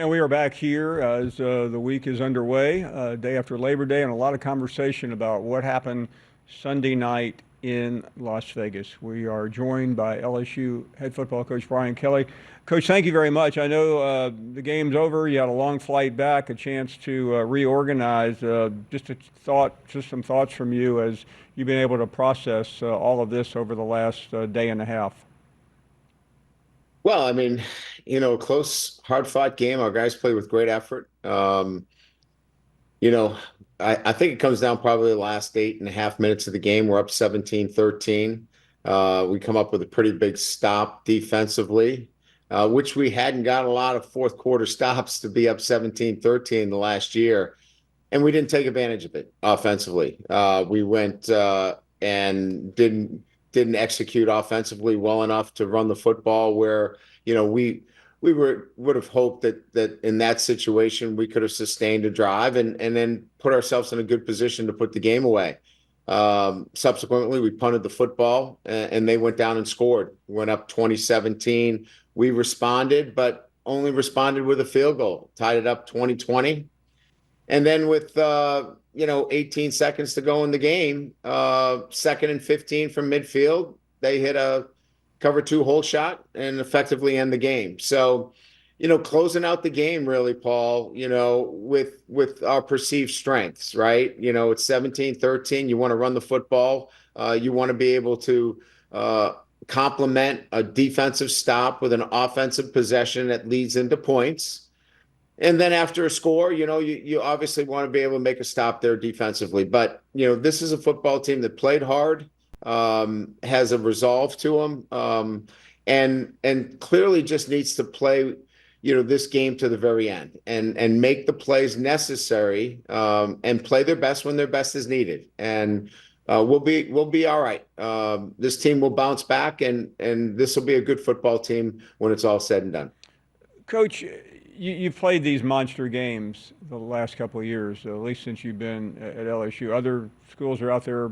And we are back here as the week is underway, day after Labor Day, and a lot of conversation about what happened Sunday night in Las Vegas. We are joined by LSU head football coach Brian Kelly. Coach, thank you very much. I know the game's over. You had a long flight back, a chance to reorganize. Just some thoughts from you as you've been able to process all of this over the last day and a half. Well, I mean, close, hard-fought game. Our guys play with great effort. You know, I think it comes down probably the last 8.5 minutes of the game. We're up 17-13. We come up with a pretty big stop defensively, which we hadn't got a lot of fourth quarter stops to be up 17-13 the last year. And we didn't take advantage of it offensively. We went and didn't execute offensively well enough to run the football where, would have hoped that in that situation we could have sustained a drive and then put ourselves in a good position to put the game away. Subsequently, we punted the football and they went down and scored. We went up 2017. We responded, but only responded with a field goal, tied it up 2020. And then with 18 seconds to go in the game, 2nd and 15 from midfield, they hit a cover 2 hole shot and effectively end the game. So, closing out the game really, Paul, with our perceived strengths, right? It's 17-13. You want to run the football. You want to be able to complement a defensive stop with an offensive possession that leads into points. And then after a score, you obviously want to be able to make a stop there defensively. But, this is a football team that played hard, has a resolve to them, and clearly just needs to play, this game to the very end and make the plays necessary, and play their best when their best is needed. And we'll be all right. This team will bounce back, and this will be a good football team when it's all said and done. Coach, you've played these monster games the last couple of years, at least since you've been at LSU. Other schools are out there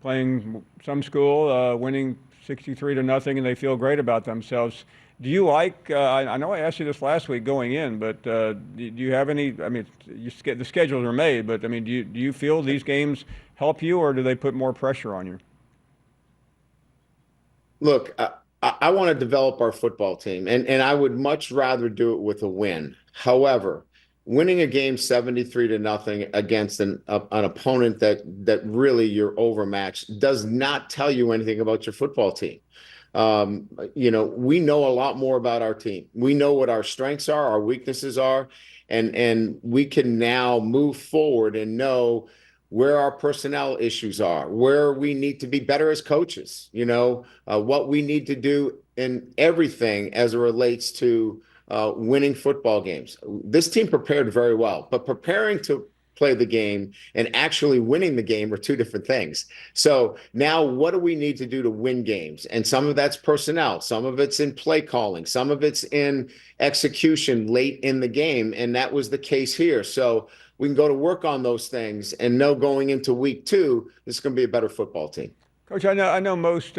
playing some school, winning 63-0, and they feel great about themselves. Do you like, I know I asked you this last week going in, but do you have any, I mean, the schedules are made, but I mean, do you feel these games help you, or do they put more pressure on you? Look, I want to develop our football team, and I would much rather do it with a win. However, winning a game 73-0 against an opponent that really you're overmatched does not tell you anything about your football team. We know a lot more about our team. We know what our strengths are, our weaknesses are, and we can now move forward and know where our personnel issues are, where we need to be better as coaches, what we need to do in everything as it relates to winning football games. This team prepared very well, but preparing to play the game and actually winning the game are two different things. So now what do we need to do to win games? And some of that's personnel, some of it's in play calling, some of it's in execution late in the game. And that was the case here. So we can go to work on those things and know going into week 2, this is going to be a better football team. Coach, I know most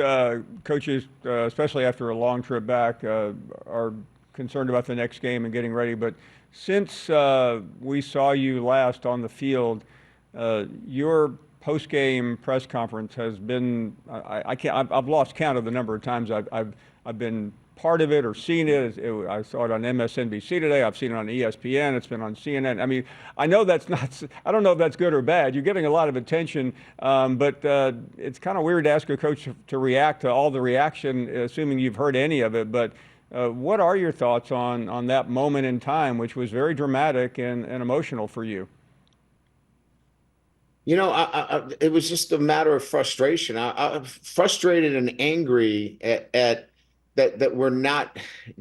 coaches, especially after a long trip back, are concerned about the next game and getting ready. But since we saw you last on the field, your post-game press conference has been, I've lost count of the number of times I've been part of it or seen it. I saw it on MSNBC today. I've seen it on ESPN. It's been on CNN. I mean, I know that's not, I don't know if that's good or bad. You're getting a lot of attention, but it's kind of weird to ask a coach to react to all the reaction, assuming you've heard any of it. But what are your thoughts on that moment in time, which was very dramatic and emotional for you? It was just a matter of frustration. I'm frustrated and angry at that we're not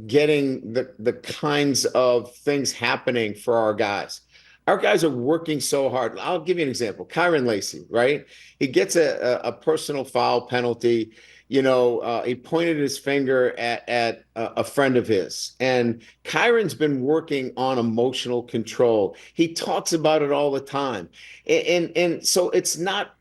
getting the kinds of things happening for our guys. Our guys are working so hard. I'll give you an example. Kyron Lacey, right? He gets a personal foul penalty. He pointed his finger at a friend of his. And Kyron's been working on emotional control. He talks about it all the time. And so it's not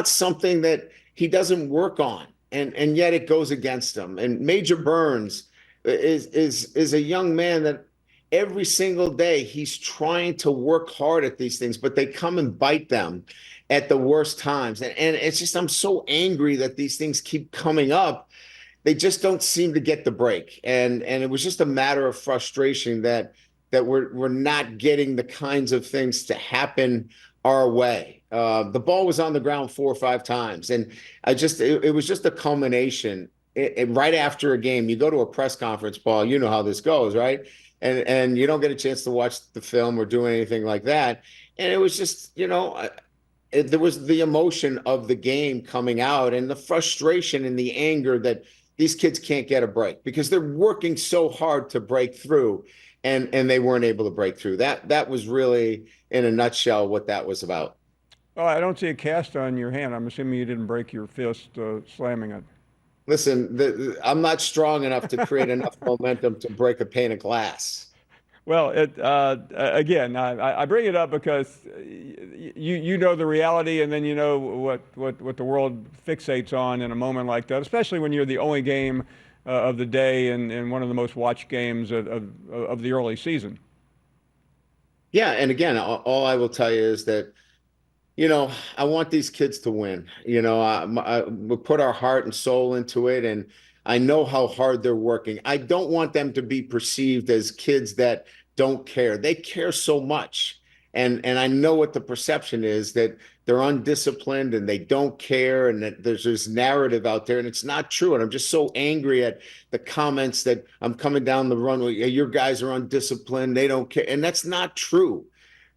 something that he doesn't work on. And yet it goes against him. And Major Burns is a young man that every single day he's trying to work hard at these things, but they come and bite them at the worst times. And it's just, I'm so angry that these things keep coming up. They just don't seem to get the break. And it was just a matter of frustration that we're not getting the kinds of things to happen our way. The ball was on the ground 4 or 5 times, and it was just a culmination. Right after a game, you go to a press conference, Paul. You know how this goes, right? And you don't get a chance to watch the film or do anything like that. And it was just, there was the emotion of the game coming out, and the frustration and the anger that these kids can't get a break because they're working so hard to break through, and they weren't able to break through. That was really, in a nutshell, what that was about. Oh, I don't see a cast on your hand. I'm assuming you didn't break your fist slamming it. Listen, I'm not strong enough to create enough momentum to break a pane of glass. Well, again, I bring it up because you know the reality, and then you know what the world fixates on in a moment like that, especially when you're the only game of the day and one of the most watched games of the early season. Yeah, and again, all I will tell you is that, I want these kids to win. We put our heart and soul into it, and I know how hard they're working. I don't want them to be perceived as kids that don't care. They care so much. And I know what the perception is, that they're undisciplined and they don't care, and that there's this narrative out there, and it's not true. And I'm just so angry at the comments that I'm coming down the runway. Your guys are undisciplined. They don't care. And that's not true.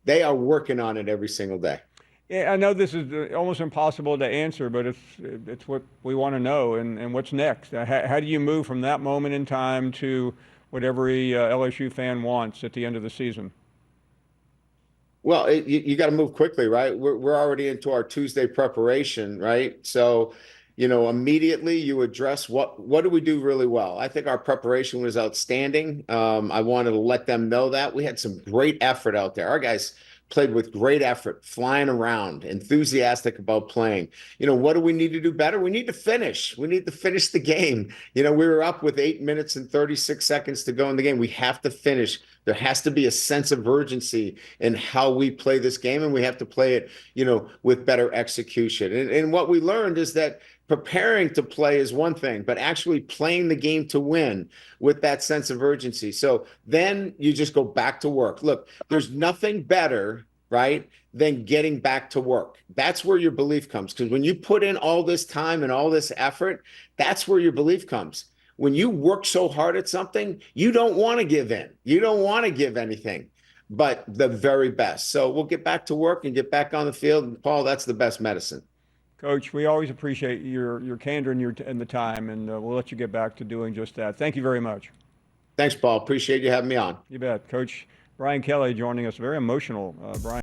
They are working on it every single day. Yeah, I know this is almost impossible to answer, but it's what we want to know, and what's next. How do you move from that moment in time to what every LSU fan wants at the end of the season? Well, you got to move quickly, right? We're already into our Tuesday preparation, right? So, immediately you address what do we do really well. I think our preparation was outstanding. I wanted to let them know that we had some great effort out there. Our guys played with great effort, flying around, enthusiastic about playing. What do we need to do better? We need to finish. We need to finish the game. We were up with 8 minutes and 36 seconds to go in the game. We have to finish. There has to be a sense of urgency in how we play this game, and we have to play it, with better execution. And what we learned is that preparing to play is one thing, but actually playing the game to win with that sense of urgency. So then you just go back to work. Look, there's nothing better, right, than getting back to work. That's where your belief comes. Because when you put in all this time and all this effort, that's where your belief comes. When you work so hard at something, you don't want to give in. You don't want to give anything but the very best. So we'll get back to work and get back on the field. And Paul, that's the best medicine. Coach, we always appreciate your candor and the time, and we'll let you get back to doing just that. Thank you very much. Thanks, Paul. Appreciate you having me on. You bet. Coach Brian Kelly joining us. Very emotional, Brian.